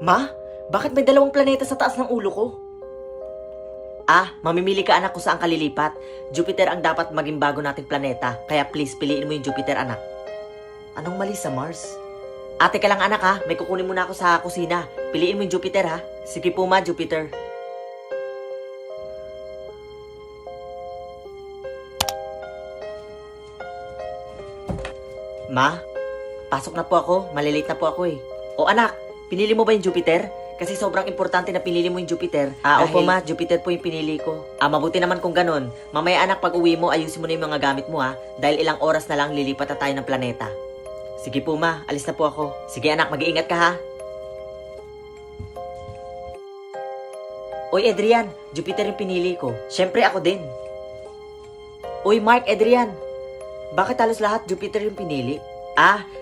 Ma? Bakit may dalawang planeta sa taas ng ulo ko? Mamimili ka anak kung saan ka lilipat. Jupiter ang dapat maging bago nating planeta. Kaya please, piliin mo yung Jupiter anak. Anong mali sa Mars? Ate ka lang anak ha, may kukunin muna ako sa kusina. Piliin mo yung Jupiter ha. Sige po ma, Jupiter. Ma, pasok na po ako. Malilate na po ako eh. O anak, pinili mo ba yung Jupiter? Kasi sobrang importante na pinili mo yung Jupiter. Opo ma, Jupiter po yung pinili ko. Mabuti naman kung ganun. Mamaya anak, pag uwi mo, ayusin mo na yung mga gamit mo ha. Dahil ilang oras na lang lilipat na tayo ng planeta. Sige po ma, alis na po ako. Sige anak, mag-iingat ka ha. Uy Adrian, Jupiter yung pinili ko. Siyempre ako din. Uy Mark, Adrian. Bakit halos lahat Jupiter yung pinili?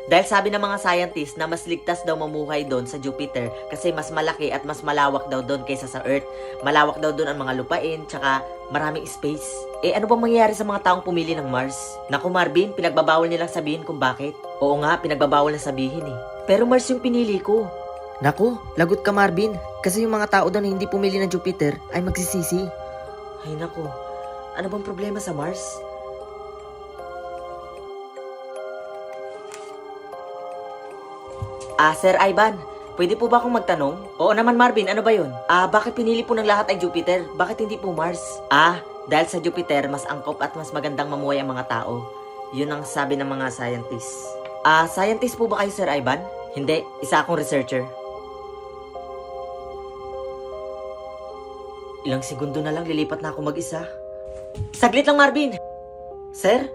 Dahil sabi ng mga scientist na mas ligtas daw mamuhay doon sa Jupiter kasi mas malaki at mas malawak daw doon kaysa sa Earth. Malawak daw doon ang mga lupain, tsaka maraming space. Ano bang mangyayari sa mga taong pumili ng Mars? Naku Marvin, pinagbabawal nilang sabihin kung bakit. Oo nga, pinagbabawal na sabihin eh. Pero Mars yung pinili ko. Naku, lagot ka Marvin. Kasi yung mga tao doon na hindi pumili ng Jupiter ay magsisisi. Ay naku, ano bang problema sa Mars? Sir Ivan, pwede po ba akong magtanong? Oo naman Marvin, ano ba yun? Bakit pinili po ng lahat ay Jupiter? Bakit hindi po Mars? Dahil sa Jupiter, mas angkop at mas magandang mamuhay ang mga tao. Yun ang sabi ng mga scientists. Scientist po ba kayo Sir Ivan? Hindi, isa akong researcher. Ilang segundo na lang, lilipat na ako mag-isa. Saglit lang Marvin! Sir?